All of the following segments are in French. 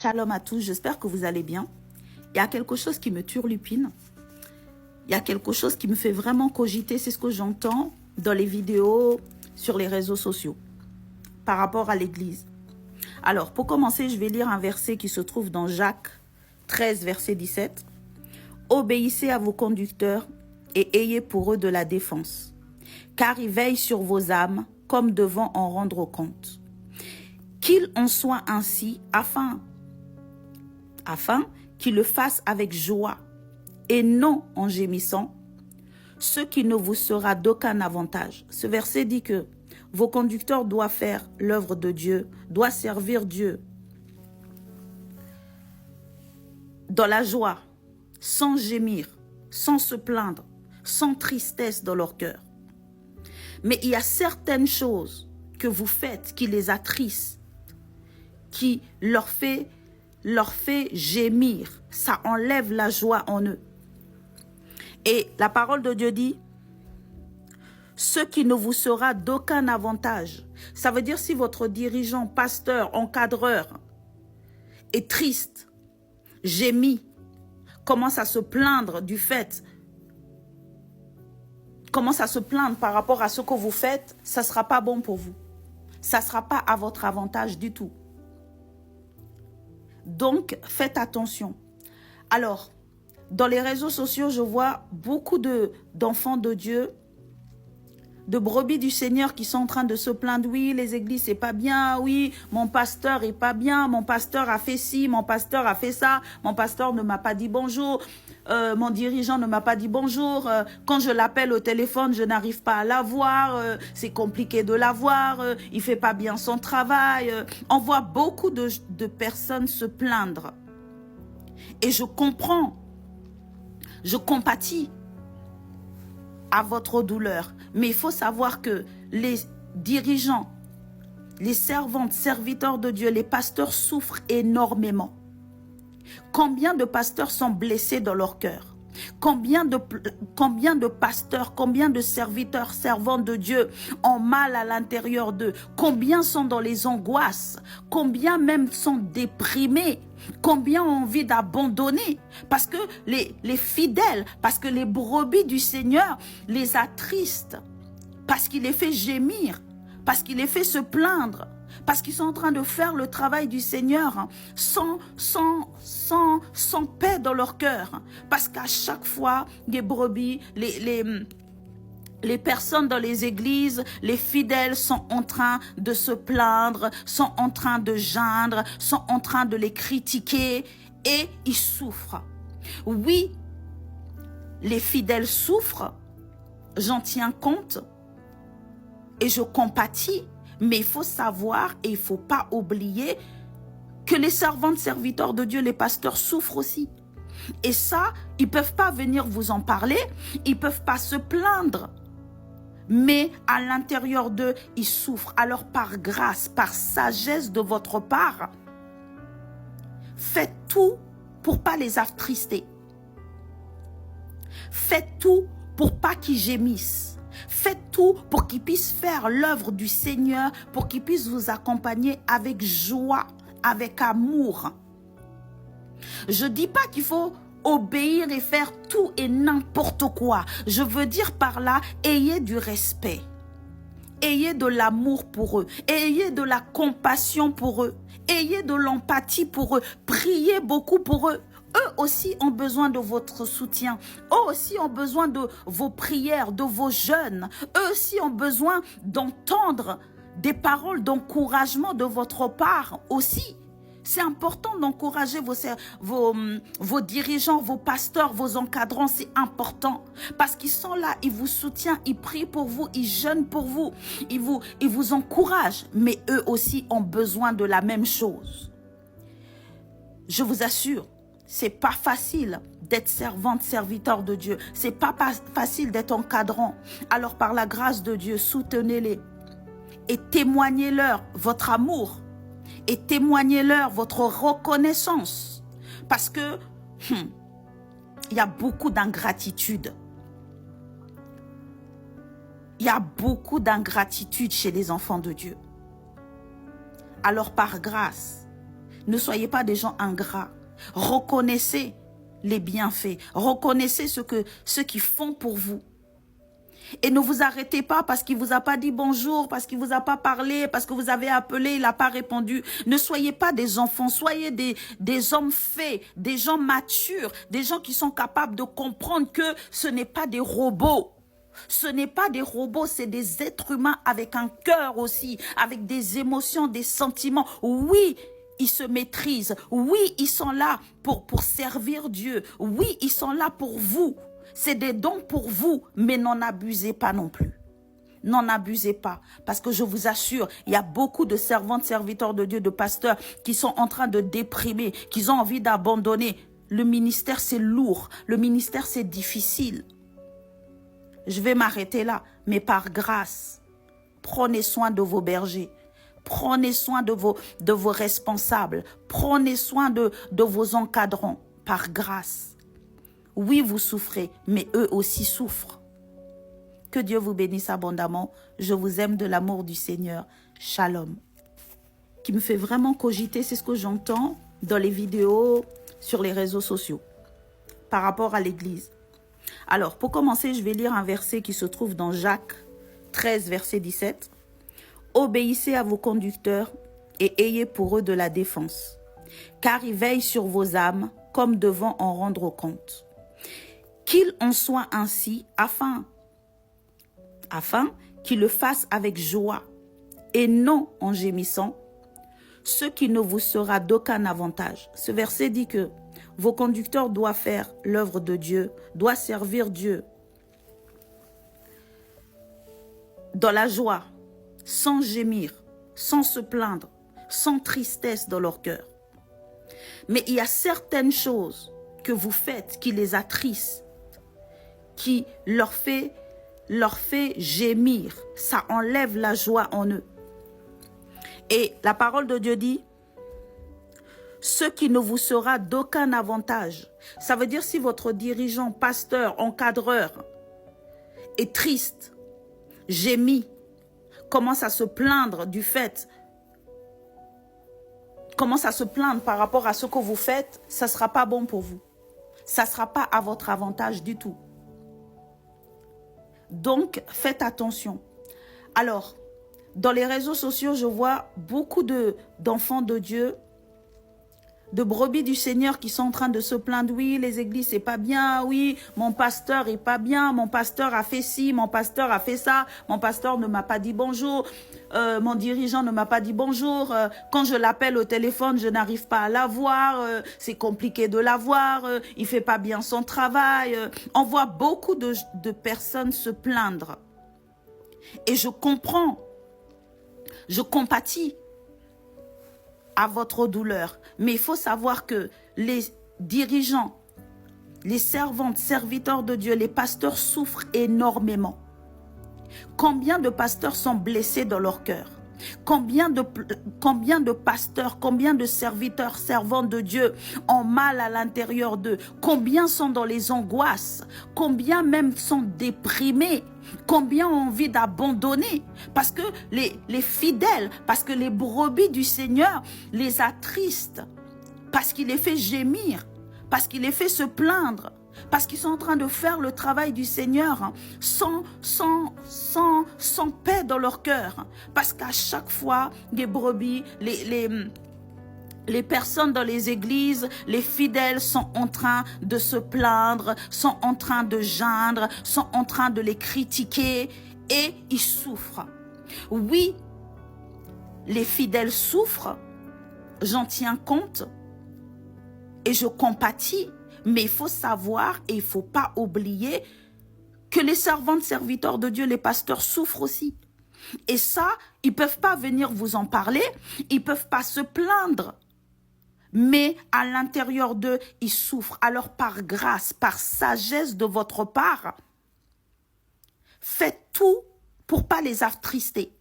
Shalom à tous, j'espère que vous allez bien. Il y a quelque chose qui me turlupine. Il y a quelque chose qui me fait vraiment cogiter. C'est ce que j'entends dans les vidéos sur les réseaux sociaux par rapport à l'Église. Alors, pour commencer, je vais lire un verset qui se trouve dans Jacques 13, verset 17. « Obéissez à vos conducteurs et ayez pour eux de la défense, car ils veillent sur vos âmes comme devant en rendre compte. Qu'il en soit ainsi afin qu'ils le fassent avec joie et non en gémissant, ce qui ne vous sera d'aucun avantage. » Ce verset dit que vos conducteurs doivent faire l'œuvre de Dieu, doivent servir Dieu dans la joie, sans gémir, sans se plaindre, sans tristesse dans leur cœur. Mais il y a certaines choses que vous faites qui les attristent, qui leur fait gémir. Ça enlève la joie en eux. Et la parole de Dieu dit, ce qui ne vous sera d'aucun avantage. Ça veut dire si votre dirigeant, pasteur, encadreur est triste, gémit, commence à se plaindre du fait, commence à se plaindre par rapport à ce que vous faites, ça ne sera pas bon pour vous. Ça ne sera pas à votre avantage du tout. Donc, faites attention. Alors, dans les réseaux sociaux, je vois beaucoup d'enfants de Dieu, de brebis du Seigneur qui sont en train de se plaindre. Oui, les églises, c'est pas bien. Oui, mon pasteur est pas bien. Mon pasteur a fait ci, mon pasteur a fait ça. Mon pasteur ne m'a pas dit bonjour. Mon dirigeant ne m'a pas dit bonjour. Quand je l'appelle au téléphone, je n'arrive pas à l'avoir. C'est compliqué de l'avoir. Il fait pas bien son travail. On voit beaucoup de personnes se plaindre. Et je comprends. Je compatis à votre douleur. Mais il faut savoir que les dirigeants, les servantes, serviteurs de Dieu, les pasteurs souffrent énormément. Combien de pasteurs sont blessés dans leur cœur? Combien de pasteurs, combien de serviteurs, servantes de Dieu ont mal à l'intérieur d'eux? Combien sont dans les angoisses? Combien même sont déprimés? Combien ont envie d'abandonner? Parce que les fidèles, parce que les brebis du Seigneur les attristent, parce qu'il les fait gémir, parce qu'il les fait se plaindre, parce qu'ils sont en train de faire le travail du Seigneur sans paix dans leur cœur. Parce qu'à chaque fois, les brebis, les personnes dans les églises, les fidèles sont en train de se plaindre, sont en train de geindre, sont en train de les critiquer et ils souffrent. Oui, les fidèles souffrent, j'en tiens compte et je compatis. Mais il faut savoir et il ne faut pas oublier que les servantes, serviteurs de Dieu, les pasteurs souffrent aussi. Et ça, ils ne peuvent pas venir vous en parler, ils ne peuvent pas se plaindre. Mais à l'intérieur d'eux, ils souffrent. Alors par grâce, par sagesse de votre part, faites tout pour ne pas les attrister. Faites tout pour pas qu'ils gémissent. Faites tout pour qu'ils puissent faire l'œuvre du Seigneur, pour qu'ils puissent vous accompagner avec joie, avec amour. Je ne dis pas qu'il faut obéir et faire tout et n'importe quoi. Je veux dire par là, ayez du respect. Ayez de l'amour pour eux. Ayez de la compassion pour eux. Ayez de l'empathie pour eux. Priez beaucoup pour eux. Eux aussi ont besoin de votre soutien. Eux aussi ont besoin de vos prières, de vos jeûnes. Eux aussi ont besoin d'entendre des paroles d'encouragement de votre part aussi. C'est important d'encourager vos dirigeants, vos pasteurs, vos encadrants. C'est important parce qu'ils sont là, ils vous soutiennent, ils prient pour vous, ils jeûnent pour vous, ils vous encouragent. Mais eux aussi ont besoin de la même chose. Je vous assure, c'est pas facile d'être servante, serviteur de Dieu. C'est pas facile d'être encadrant. Alors par la grâce de Dieu, soutenez-les et témoignez-leur votre amour et témoignez-leur votre reconnaissance. Parce que il y a beaucoup d'ingratitude. Il y a beaucoup d'ingratitude chez les enfants de Dieu. Alors par grâce, Ne soyez pas des gens ingrats. Reconnaissez les bienfaits. Reconnaissez ce qu'ils font pour vous. Et ne vous arrêtez pas parce qu'il ne vous a pas dit bonjour, parce qu'il ne vous a pas parlé, parce que vous avez appelé, il n'a pas répondu. Ne soyez pas des enfants, soyez des hommes faits, des gens matures, des gens qui sont capables de comprendre que ce n'est pas des robots. Ce n'est pas des robots, c'est des êtres humains avec un cœur aussi, avec des émotions, des sentiments. Oui, ils se maîtrisent. Oui, ils sont là pour servir Dieu. Oui, ils sont là pour vous. C'est des dons pour vous, mais n'en abusez pas non plus. N'en abusez pas, parce que je vous assure, il y a beaucoup de servantes, serviteurs de Dieu, de pasteurs qui sont en train de déprimer, qui ont envie d'abandonner. Le ministère, c'est lourd. Le ministère, c'est difficile. Je vais m'arrêter là, mais par grâce, prenez soin de vos bergers. Prenez soin de vos responsables. Prenez soin de vos encadrants, par grâce. Oui, vous souffrez, mais eux aussi souffrent. Que Dieu vous bénisse abondamment. Je vous aime de l'amour du Seigneur. Shalom. Qui me fait vraiment cogiter, c'est ce que j'entends dans les vidéos, sur les réseaux sociaux, par rapport à l'Église. Alors, pour commencer, je vais lire un verset qui se trouve dans Jacques 13, verset 17. « Obéissez à vos conducteurs et ayez pour eux de la défense, car ils veillent sur vos âmes comme devant en rendre compte. Qu'il en soit ainsi afin qu'ils le fassent avec joie et non en gémissant, ce qui ne vous sera d'aucun avantage. » Ce verset dit que vos conducteurs doivent faire l'œuvre de Dieu, doivent servir Dieu dans la joie, sans gémir, sans se plaindre, sans tristesse dans leur cœur. Mais il y a certaines choses que vous faites qui les attristent, qui leur fait gémir. Ça enlève la joie en eux. Et la parole de Dieu dit, ce qui ne vous sera d'aucun avantage. Ça veut dire si votre dirigeant, pasteur, encadreur est triste, gémit, commence à se plaindre du fait, commence à se plaindre par rapport à ce que vous faites, ça ne sera pas bon pour vous. Ça ne sera pas à votre avantage du tout. Donc, faites attention. Alors, dans les réseaux sociaux, je vois beaucoup d'enfants de Dieu, de brebis du Seigneur qui sont en train de se plaindre. Oui, les églises, c'est pas bien. Oui, mon pasteur est pas bien. Mon pasteur a fait ci, mon pasteur a fait ça. Mon pasteur ne m'a pas dit bonjour. Mon dirigeant ne m'a pas dit bonjour. Quand je l'appelle au téléphone, je n'arrive pas à l'avoir. C'est compliqué de l'avoir. Il fait pas bien son travail. On voit beaucoup de personnes se plaindre. Et je comprends. Je compatis à votre douleur. Mais il faut savoir que les dirigeants, les servantes, serviteurs de Dieu, les pasteurs souffrent énormément. Combien de pasteurs sont blessés dans leur cœur? Combien de pasteurs, combien de serviteurs, servantes de Dieu ont mal à l'intérieur d'eux? Combien sont dans les angoisses? Combien même sont déprimés? Combien ont envie d'abandonner? Parce que les fidèles, parce que les brebis du Seigneur les attristent, parce qu'il les fait gémir, parce qu'il les fait se plaindre, parce qu'ils sont en train de faire le travail du Seigneur sans paix dans leur cœur. Parce qu'à chaque fois, les brebis, les personnes dans les églises, les fidèles sont en train de se plaindre, sont en train de geindre, sont en train de les critiquer et ils souffrent. Oui, les fidèles souffrent, j'en tiens compte et je compatis, mais il faut savoir et il ne faut pas oublier que les servantes, serviteurs de Dieu, les pasteurs souffrent aussi. Et ça, ils ne peuvent pas venir vous en parler, ils ne peuvent pas se plaindre. Mais à l'intérieur d'eux, ils souffrent. Alors par grâce, par sagesse de votre part, faites tout pour ne pas les attrister.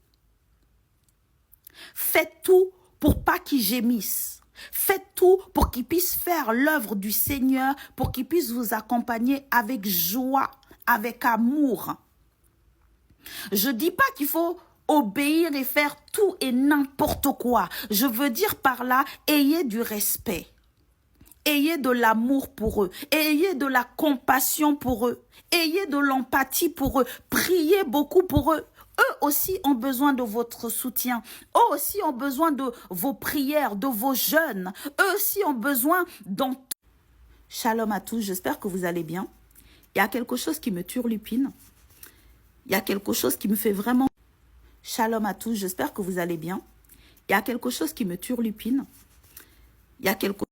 Faites tout pour pas qu'ils gémissent. Faites tout pour qu'ils puissent faire l'œuvre du Seigneur, pour qu'ils puissent vous accompagner avec joie, avec amour. Je ne dis pas qu'il faut obéir et faire tout et n'importe quoi. Je veux dire par là, ayez du respect. Ayez de l'amour pour eux. Ayez de la compassion pour eux. Ayez de l'empathie pour eux. Priez beaucoup pour eux. Eux aussi ont besoin de votre soutien. Eux aussi ont besoin de vos prières, de vos jeûnes. Eux aussi ont besoin d'en... Shalom à tous, j'espère que vous allez bien. Il y a quelque chose qui me turlupine. Il y a quelque chose qui me fait vraiment... Shalom à tous, j'espère que vous allez bien. Il y a quelque chose qui me turlupine. Il y a quelque